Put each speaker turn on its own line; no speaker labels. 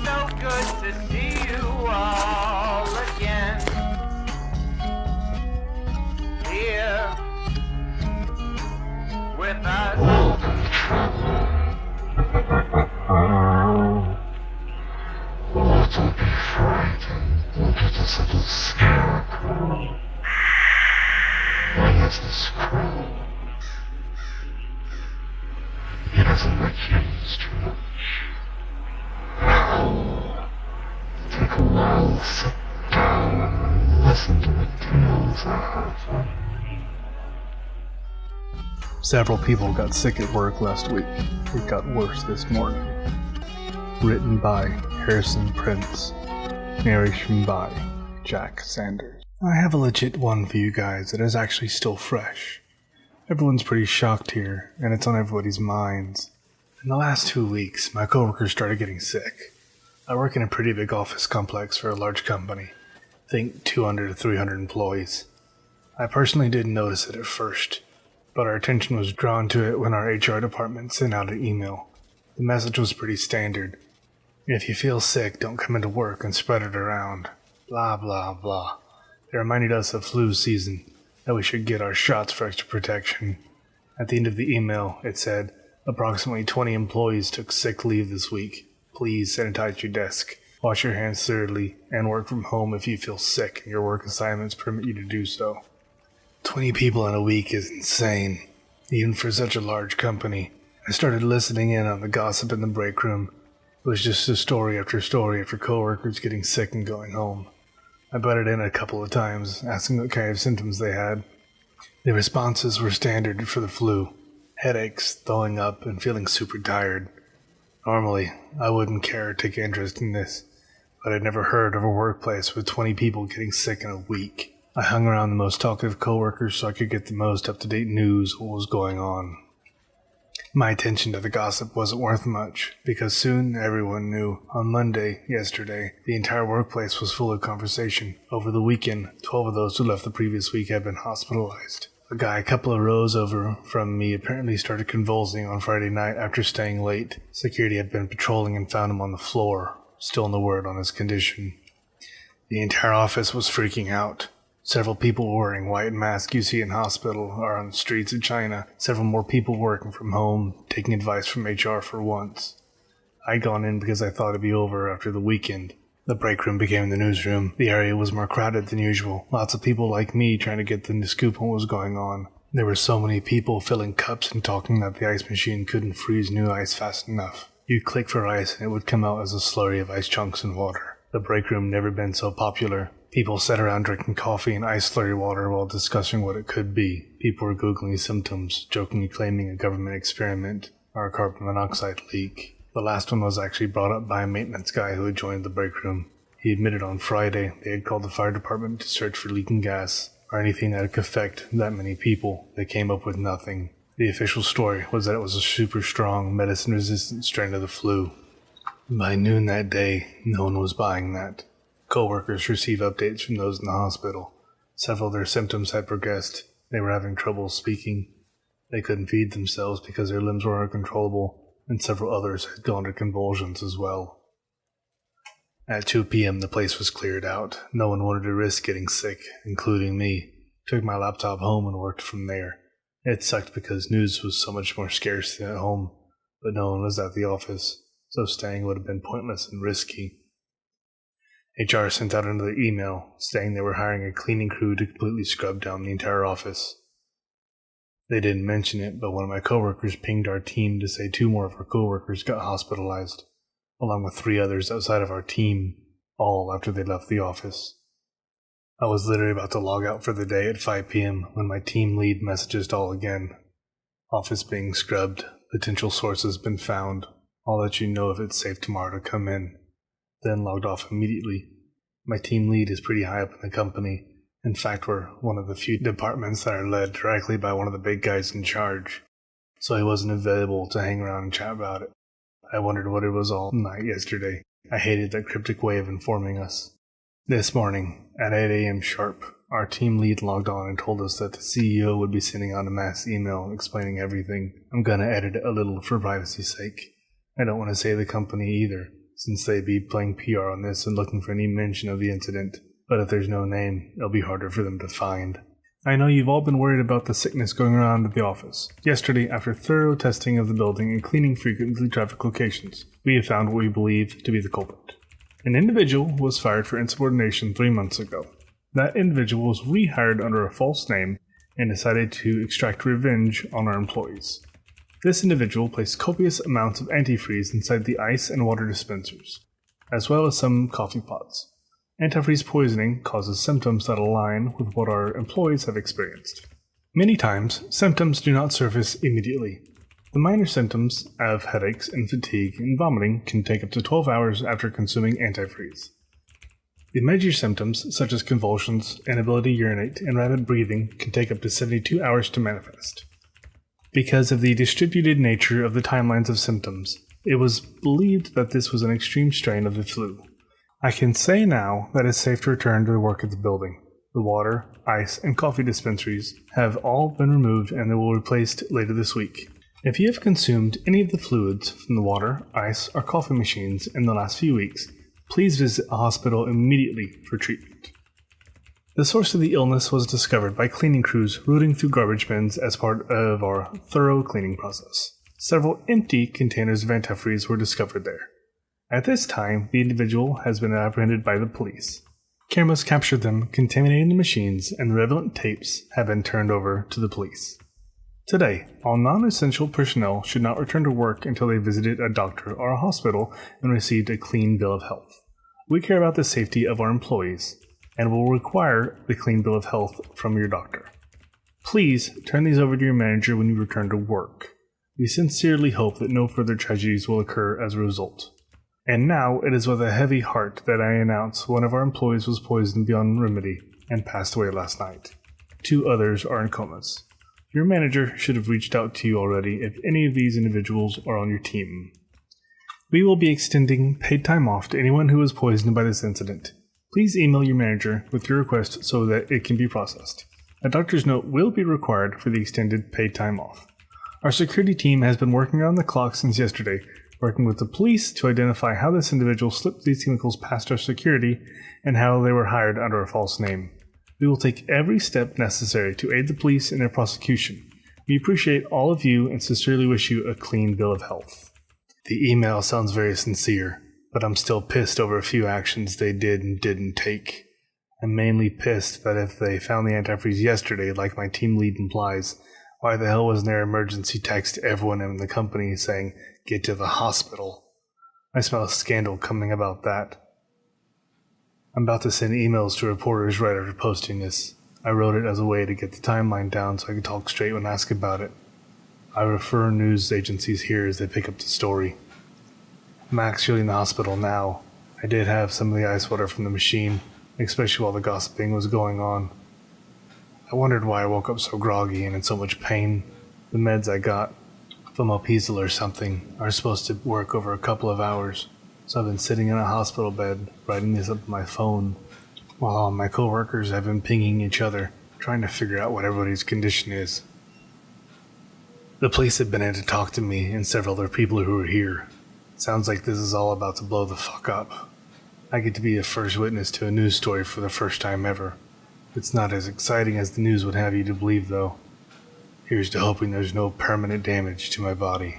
so good to see you all again. Here with us.
Don't be frightened. Look at this little Scarecrow. Why is this cruel? He doesn't like humans too much. Now, take a while, sit down, and listen to the tales I have for you.
Several people got sick at work last week. It got worse this morning. Written by Harrison Prince. Narration by Jack Sanders. I have a legit one for you guys that is actually still fresh. Everyone's pretty shocked here, and it's on everybody's minds. In the last 2 weeks, my coworkers started getting sick. I work in a pretty big office complex for a large company. Think 200 to 300 employees. I personally didn't notice it at first, but our attention was drawn to it when our HR department sent out an email. The message was pretty standard. If you feel sick, don't come into work and spread it around. Blah, blah, blah. They reminded us of flu season, that we should get our shots for extra protection. At the end of the email, it said, approximately 20 employees took sick leave this week. Please sanitize your desk, wash your hands thoroughly, and work from home if you feel sick and your work assignments permit you to do so. 20 people in a week is insane, even for such a large company. I started listening in on the gossip in the break room. It was just story after coworkers getting sick and going home. I butted in a couple of times, asking what kind of symptoms they had. The responses were standard for the flu. Headaches, throwing up, and feeling super tired. Normally, I wouldn't care or take interest in this, but I'd never heard of a workplace with 20 people getting sick in a week. I hung around the most talkative coworkers so I could get the most up-to-date news of what was going on. My attention to the gossip wasn't worth much, because soon everyone knew. On Monday, yesterday, the entire workplace was full of conversation. Over the weekend, 12 of those who left the previous week had been hospitalized. A guy a couple of rows over from me apparently started convulsing on Friday night after staying late. Security had been patrolling and found him on the floor, still no word on his condition. The entire office was freaking out. Several people wearing white masks you see in hospital are on the streets of China. Several more people working from home, taking advice from HR for once. I'd gone in because I thought it'd be over after the weekend. The break room became the newsroom. The area was more crowded than usual. Lots of people like me trying to get the scoop on what was going on. There were so many people filling cups and talking that the ice machine couldn't freeze new ice fast enough. You'd click for ice and it would come out as a slurry of ice chunks and water. The break room never been so popular. People sat around drinking coffee and ice slurry water while discussing what it could be. People were Googling symptoms, jokingly claiming a government experiment or a carbon monoxide leak. The last one was actually brought up by a maintenance guy who had joined the break room. He admitted on Friday they had called the fire department to search for leaking gas or anything that could affect that many people. They came up with nothing. The official story was that it was a super strong, medicine-resistant strain of the flu. By noon that day, no one was buying that. Co-workers received updates from those in the hospital. Several of their symptoms had progressed. They were having trouble speaking. They couldn't feed themselves because their limbs were uncontrollable, and several others had gone to convulsions as well. At 2 p.m. the place was cleared out. No one wanted to risk getting sick, including me. Took my laptop home and worked from there. It sucked because news was so much more scarce than at home, but no one was at the office, so staying would have been pointless and risky. HR sent out another email saying they were hiring a cleaning crew to completely scrub down the entire office. They didn't mention it, but one of my coworkers pinged our team to say 2 more of our coworkers got hospitalized, along with 3 others outside of our team, all after they left the office. I was literally about to log out for the day at 5 p.m. when my team lead messaged us all again. Office being scrubbed, potential sources been found, I'll let you know if it's safe tomorrow to come in. Then logged off immediately. My team lead is pretty high up in the company. In fact, we're one of the few departments that are led directly by one of the big guys in charge. So he wasn't available to hang around and chat about it. I wondered what it was all night yesterday. I hated that cryptic way of informing us. This morning, at 8 a.m. sharp, our team lead logged on and told us that the CEO would be sending out a mass email explaining everything. I'm gonna edit it a little for privacy's sake. I don't want to say the company either. since they'd be playing PR on this and looking for any mention of the incident. But if there's no name, it'll be harder for them to find. I know you've all been worried about the sickness going around at the office. Yesterday, after thorough testing of the building and cleaning frequently trafficked locations, we have found what we believe to be the culprit. An individual was fired for insubordination 3 months ago. That individual was rehired under a false name and decided to extract revenge on our employees. This individual placed copious amounts of antifreeze inside the ice and water dispensers, as well as some coffee pots. Antifreeze poisoning causes symptoms that align with what our employees have experienced. Many times, symptoms do not surface immediately. The minor symptoms of headaches and fatigue and vomiting can take up to 12 hours after consuming antifreeze. The major symptoms, such as convulsions, inability to urinate, and rapid breathing, can take up to 72 hours to manifest. Because of the distributed nature of the timelines of symptoms, it was believed that this was an extreme strain of the flu. I can say now that it's safe to return to work at the building. The water, ice, and coffee dispensaries have all been removed and they will be replaced later this week. If you have consumed any of the fluids from the water, ice, or coffee machines in the last few weeks, please visit a hospital immediately for treatment. The source of the illness was discovered by cleaning crews rooting through garbage bins as part of our thorough cleaning process. Several empty containers of antifreeze were discovered there. At this time, the individual has been apprehended by the police. Cameras captured them contaminating the machines, and the relevant tapes have been turned over to the police. Today, all non-essential personnel should not return to work until they visited a doctor or a hospital and received a clean bill of health. We care about the safety of our employees and will require the clean bill of health from your doctor. Please turn these over to your manager when you return to work. We sincerely hope that no further tragedies will occur as a result. And now it is with a heavy heart that I announce one of our employees was poisoned beyond remedy and passed away last night. 2 others are in comas. Your manager should have reached out to you already if any of these individuals are on your team. We will be extending paid time off to anyone who was poisoned by this incident. Please email your manager with your request so that it can be processed. A doctor's note will be required for the extended paid time off. Our security team has been working around the clock since yesterday, working with the police to identify how this individual slipped these chemicals past our security and how they were hired under a false name. We will take every step necessary to aid the police in their prosecution. We appreciate all of you and sincerely wish you a clean bill of health. The email sounds very sincere, but I'm still pissed over a few actions they did and didn't take. I'm mainly pissed that if they found the antifreeze yesterday, like my team lead implies, why the hell wasn't there emergency text to everyone in the company saying, "Get to the hospital"? I smell a scandal coming about that. I'm about to send emails to reporters right after posting this. I wrote it as a way to get the timeline down so I could talk straight when asked about it. I refer news agencies here as they pick up the story. I'm actually in the hospital now. I did have some of the ice water from the machine, especially while the gossiping was going on. I wondered why I woke up so groggy and in so much pain. The meds I got, Fomopizol or something, are supposed to work over a couple of hours, so I've been sitting in a hospital bed, writing this up on my phone, while all my coworkers have been pinging each other, trying to figure out what everybody's condition is. The police have been in to talk to me and several other people who are here. Sounds like this is all about to blow the fuck up. I get to be a first witness to a news story for the first time ever. It's not as exciting as the news would have you to believe, though. Here's to hoping there's no permanent damage to my body.